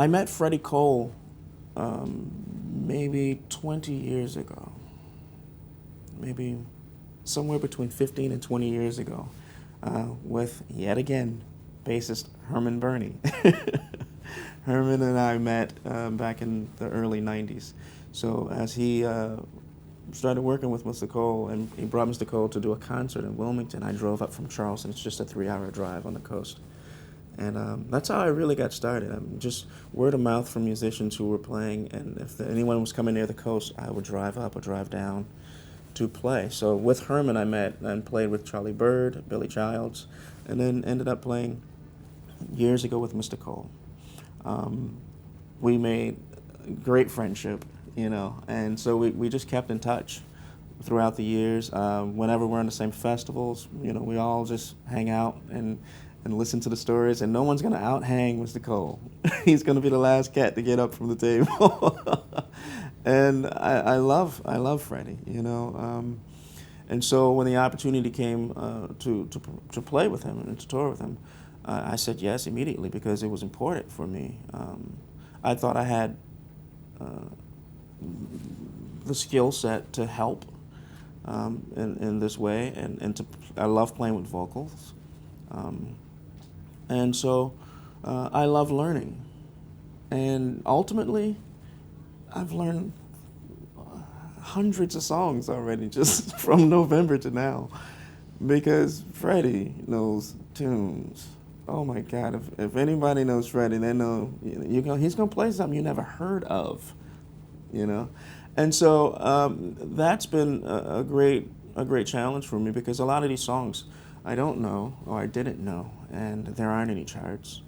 I met Freddy Cole maybe 20 years ago, maybe somewhere between 15 and 20 years ago, with, yet again, bassist Herman Burney. Herman and I met back in the early 90s. So as he started working with Mr. Cole, and he brought Mr. Cole to do a concert in Wilmington, I drove up from Charleston. It's just a 3-hour drive on the coast. And that's how I really got started. Just word of mouth from musicians who were playing, and if anyone was coming near the coast, I would drive up or drive down to play. So with Herman, I met and played with Charlie Bird, Billy Childs, and then ended up playing years ago with Mr. Cole. We made great friendship, and so we just kept in touch throughout the years. Whenever we're in the same festivals, we all just hang out and listen to the stories, and no one's going to out-hang Mr. Cole. He's going to be the last cat to get up from the table. And I love Freddie, and so when the opportunity came to play with him and to tour with him, I said yes immediately because it was important for me. I thought I had the skill set to help in this way, and I love playing with vocals. And so I love learning. And ultimately, I've learned hundreds of songs already just from November to now, because Freddie knows tunes. Oh my God, if anybody knows Freddie, they know he's going to play something you never heard of, And so that's been a great challenge for me, because a lot of these songs I don't know, or I didn't know, and there aren't any charts.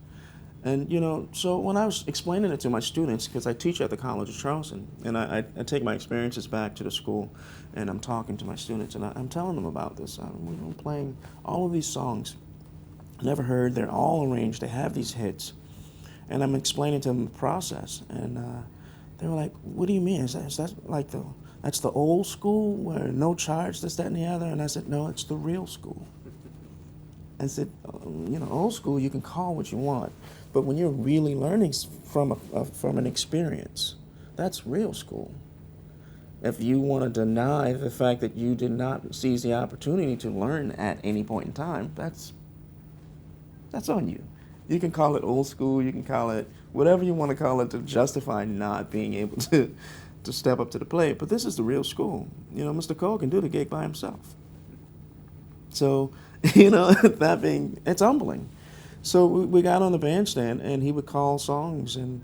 And, so when I was explaining it to my students, because I teach at the College of Charleston, and I take my experiences back to the school, and I'm talking to my students, and I'm telling them about this. I'm playing all of these songs, never heard, they're all arranged, they have these hits, and I'm explaining to them the process, and they were like, what do you mean? Is that like that's the old school, where no charts, this, that, and the other? And I said, no, it's the real school. I said, old school, you can call what you want, but when you're really learning from an experience, that's real school. If you want to deny the fact that you did not seize the opportunity to learn at any point in time, that's on you. You can call it old school, you can call it whatever you want to call it to justify not being able to step up to the plate, but this is the real school. Mr. Cole can do the gig by himself. So, it's humbling. So we got on the bandstand, and he would call songs, and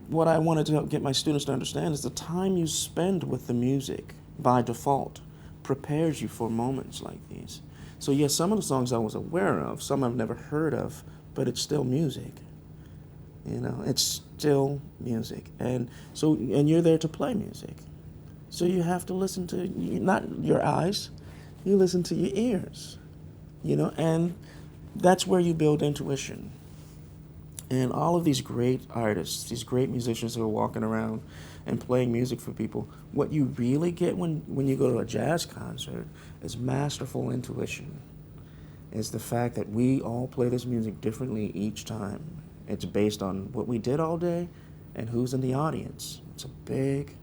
what I wanted to get my students to understand is the time you spend with the music by default prepares you for moments like these. So yes, some of the songs I was aware of, some I've never heard of, but it's still music. It's still music, and you're there to play music. So you have to listen to, not your eyes, you listen to your ears, and that's where you build intuition. And all of these great artists, these great musicians who are walking around and playing music for people, what you really get when you go to a jazz concert is masterful intuition. It's the fact that we all play this music differently each time. It's based on what we did all day and who's in the audience. It's a big,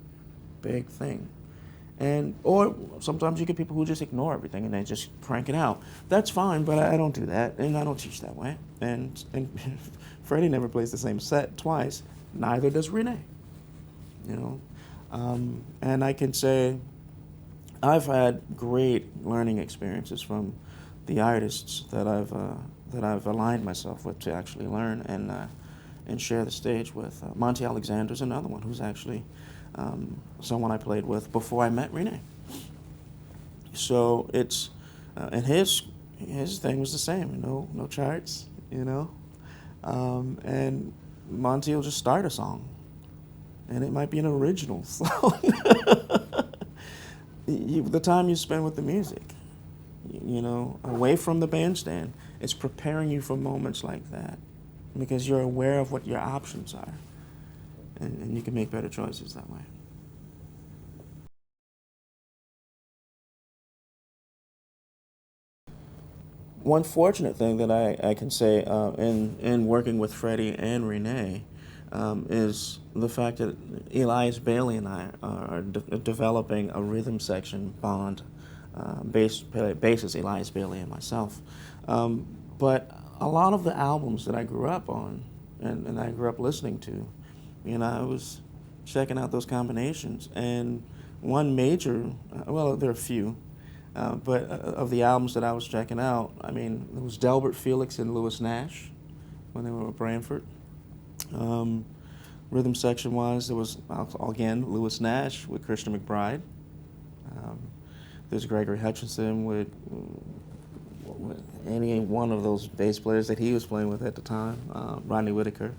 big thing. Or sometimes you get people who just ignore everything and they just crank it out. That's fine, but I don't do that, and I don't teach that way. And Freddie never plays the same set twice. Neither does Renee. And I can say I've had great learning experiences from the artists that I've aligned myself with to actually learn and share the stage with. Monty Alexander's another one who's actually someone I played with before I met Renee. So it's and his thing was the same, no charts, and Monty will just start a song, and it might be an original song. The time you spend with the music, away from the bandstand, it's preparing you for moments like that, because you're aware of what your options are. And you can make better choices that way. one fortunate thing that I can say in working with Freddie and Renee is the fact that Elias Bailey and I are developing a rhythm section bond, bassist Elias Bailey and myself. But a lot of the albums that I grew up on and I grew up listening to, I was checking out those combinations. And one major, well, there are a few, but of the albums that I was checking out, I mean, it was Delbert Felix and Louis Nash when they were at Branford. Rhythm section wise, there was, again, Louis Nash with Christian McBride. There's Gregory Hutchinson with any one of those bass players that he was playing with at the time, Rodney Whitaker.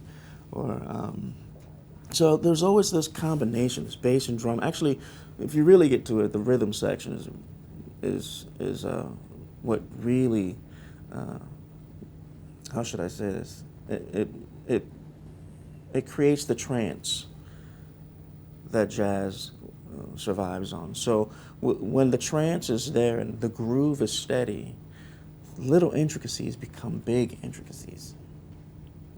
So there's always this combination, this bass and drum. Actually, if you really get to it, the rhythm section is what really, how should I say this? It creates the trance that jazz survives on. So when the trance is there and the groove is steady, little intricacies become big intricacies.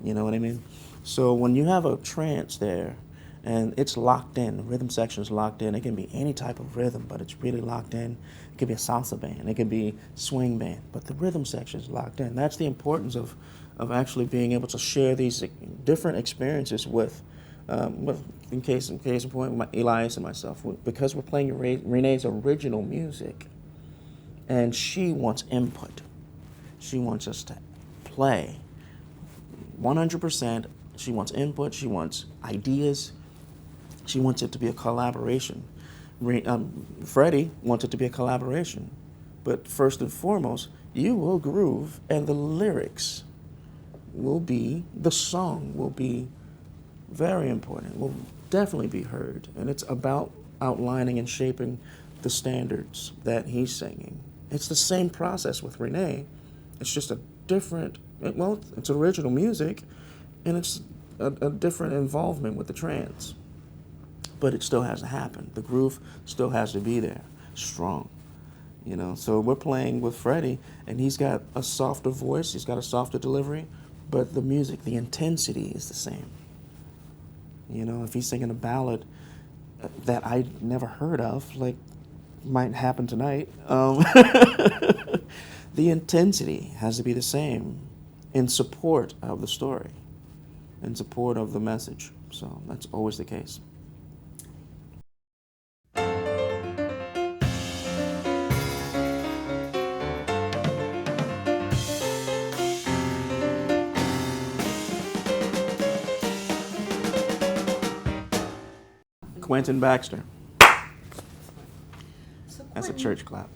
You know what I mean? So when you have a trance there and it's locked in, the rhythm section is locked in, it can be any type of rhythm, but it's really locked in. It could be a salsa band, it could be swing band, but the rhythm section is locked in. That's the importance of actually being able to share these different experiences with in case in point, Elias and myself, because we're playing Renee's original music, and she wants input. She wants us to play 100%. She wants input. She wants ideas. She wants it to be a collaboration. Freddie wants it to be a collaboration. But first and foremost, you will groove, and the lyrics will be, the song will be very important, will definitely be heard. And it's about outlining and shaping the standards that he's singing. It's the same process with Renee. It's just a different, well, it's original music, and it's a different involvement with the trance. But it still has to happen. The groove still has to be there, strong. So we're playing with Freddie, and he's got a softer voice, he's got a softer delivery, but the music, the intensity is the same. If he's singing a ballad that I never heard of, like might happen tonight, the intensity has to be the same in support of the story, in support of the message. So that's always the case. Quentin Baxter. So That's a church clap.